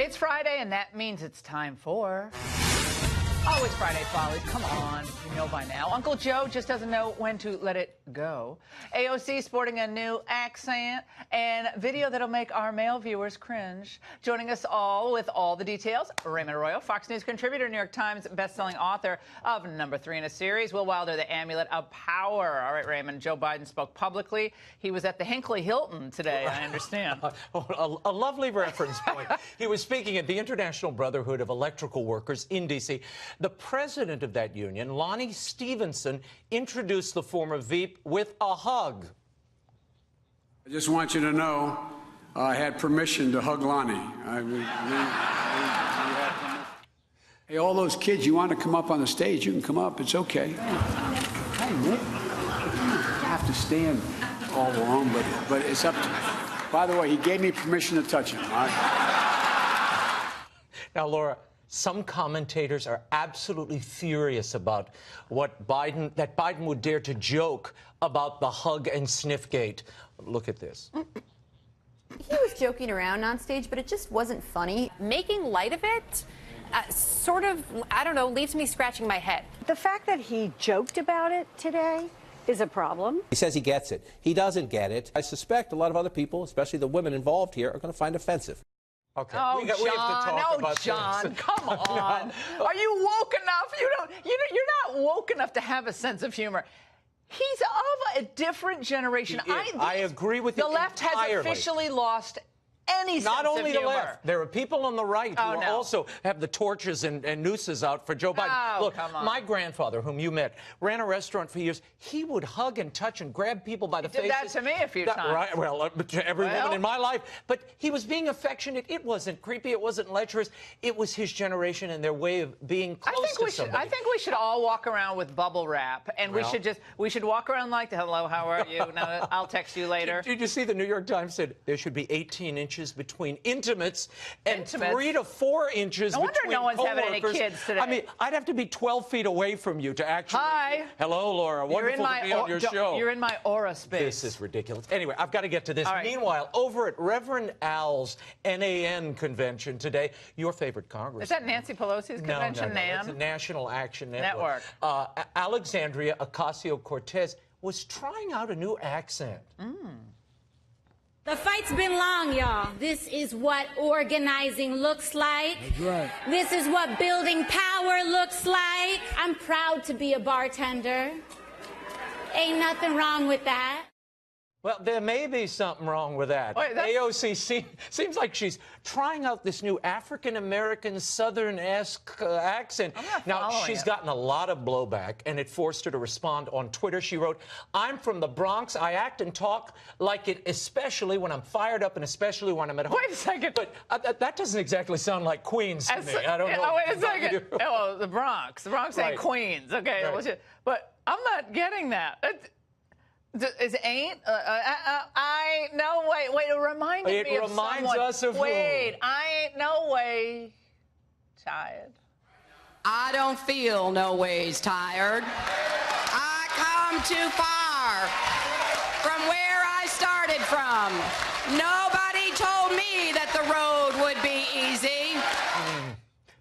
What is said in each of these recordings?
It's Friday, and that means it's time for... Oh, it's Friday Follies. Come on. You know by now. Uncle Joe just doesn't know when to let it go. AOC sporting a new accent and video that'll make our male viewers cringe. Joining us all with all the details, Raymond Arroyo, Fox News contributor, New York Times bestselling author of #3 in a series, Will Wilder, The Amulet of Power. All right, Raymond, Joe Biden spoke publicly. He was at the Hinckley Hilton today, I understand. A lovely reference point. He was speaking at the International Brotherhood of Electrical Workers in D.C. The president of that union, Lonnie Stevenson, introduced the former Veep with a hug. I just want you to know I had permission to hug Lonnie. Hey, all those kids, you want to come up on the stage, you can come up. It's okay. Hey, Nick. You have to stand all along, but it's up to you. By the way, he gave me permission to touch him. All right? Now, Laura, some commentators are absolutely furious about that Biden would dare to joke about the hug and sniff gate. Look at this. He was joking around on stage, but it just wasn't funny. Making light of it sort of, I don't know, leaves me scratching my head. The fact that he joked about it today is a problem. He says he gets it. He doesn't get it. I suspect a lot of other people, especially the women involved here, are going to find offensive. Okay. Oh, we have to talk about John, this. come on. Are you woke enough? You're not woke enough to have a sense of humor. He's of a different generation. I agree with you The left entirely. has officially lost any sense Not only of the humor. left. There are people on the right who also have the torches and nooses out for Joe Biden. Oh, Look, come on. my grandfather, whom you met, ran a restaurant for years. He would hug and touch and grab people by the faces. Did that to me a few times. Right. Well, to every woman in my life. But he was being affectionate. It wasn't creepy. It wasn't lecherous. It was his generation and their way of being close to somebody. I think we should all walk around with bubble wrap, and we should walk around like, hello, how are you? Now, I'll text you later. Did you see the New York Times said there should be 18 inches between intimates and 3 to 4 inches between coworkers? No wonder no one's having any kids today. I mean, I'd have to be 12 feet away from you to actually... Hi. Hello, Laura. Wonderful to be on your show. You're in my aura space. This is ridiculous. Anyway, I've got to get to this. Right. Meanwhile, over at Reverend Al's NAN convention today, your favorite congressman. Is that Nancy Pelosi's convention, No. NAN? It's a National Action Network. Network. Alexandria Ocasio-Cortez was trying out a new accent. The fight's been long, y'all. This is what organizing looks like. That's right. This is what building power looks like. I'm proud to be a bartender. Ain't nothing wrong with that. Well, there may be something wrong with that. Wait, AOC seems like she's trying out this new African-American Southern-esque accent. Now, she's gotten a lot of blowback, and it forced her to respond on Twitter. She wrote, "I'm from the Bronx. I act and talk like it, especially when I'm fired up and especially when I'm at home." Wait a second. But that doesn't exactly sound like Queens to me. I don't know. Oh, wait a second. Oh, the Bronx. The Bronx ain't Queens. Okay. Right. But I'm not getting that. Is ain't? No, wait, it reminded me of someone. It reminds us of who? Wait, I ain't no way tired. I don't feel no ways tired. I come too far from where I started from. Nobody told me that the road would be easy.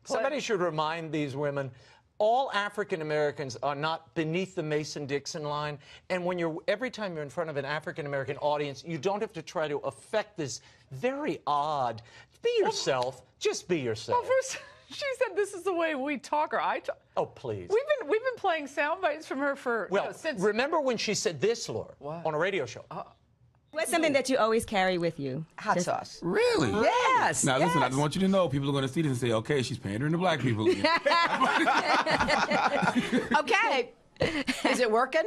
Somebody should remind these women, all African Americans are not beneath the Mason-Dixon line, and every time you're in front of an African American audience, you don't have to try to affect this very odd. Be yourself. Just be yourself. Well, first, she said this is the way we talk, or I talk. Oh, please. We've been playing sound bites from her for since. Remember when she said this, Laura, on a radio show? What's something that you always carry with you? Hot sauce. Really? Yes. Now, listen, I just want you to know, people are going to see this and say, okay, she's pandering to black people again. Okay. Is it working?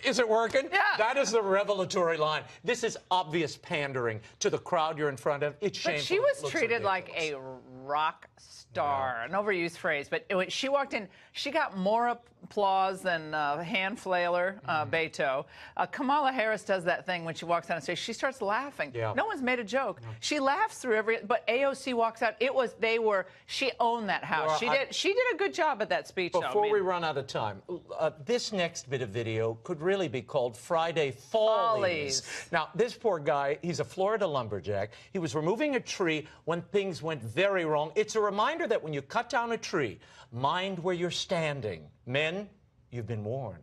Is it working? Yeah. That is the revelatory line. This is obvious pandering to the crowd you're in front of. It's shameful. But she was treated like a rock star, an overused phrase. But when she walked in, she got more applause than hand flailer Beto. Kamala Harris does that thing when she walks down the stage. She starts laughing. Yeah. No one's made a joke. She laughs through but AOC walks out. She owned that house. Laura, She did a good job at that speech. Before we run out of time, this next bit of video show could really be called Friday Follies. Now, this poor guy, he's a Florida lumberjack. He was removing a tree when things went very wrong. It's a reminder that when you cut down a tree, mind where you're standing. Men, you've been warned.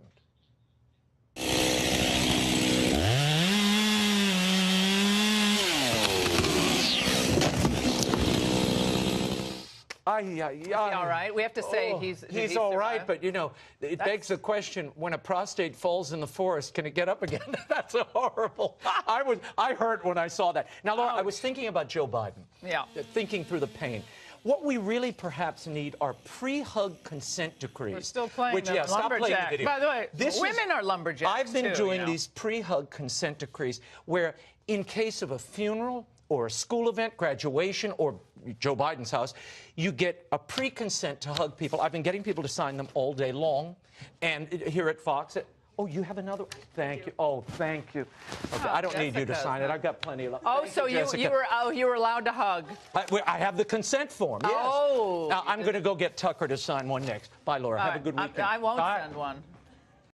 Is he all right? We have to say he's all right, but you know, it begs the question: when a prostate falls in the forest, can it get up again? That's a horrible. I hurt when I saw that. Now, Laura, I was thinking about Joe Biden. Yeah. Thinking through the pain. What we really perhaps need are pre-hug consent decrees. We're still playing the lumberjack. Stop playing the video. By the way, women are lumberjacks. I've been doing you know? these pre-hug consent decrees where, in case of a funeral or a school event, graduation, or Joe Biden's house, you get a pre-consent to hug people. I've been getting people to sign them all day long. And here at Fox, oh, you have another? Thank you. Oh, thank you. Okay, I don't need you to sign it. I've got plenty of. Oh, so you were allowed to hug. I have the consent form. Yes. Oh. Now I'm going to go get Tucker to sign one next. Bye, Laura. Have a good weekend. I won't send one.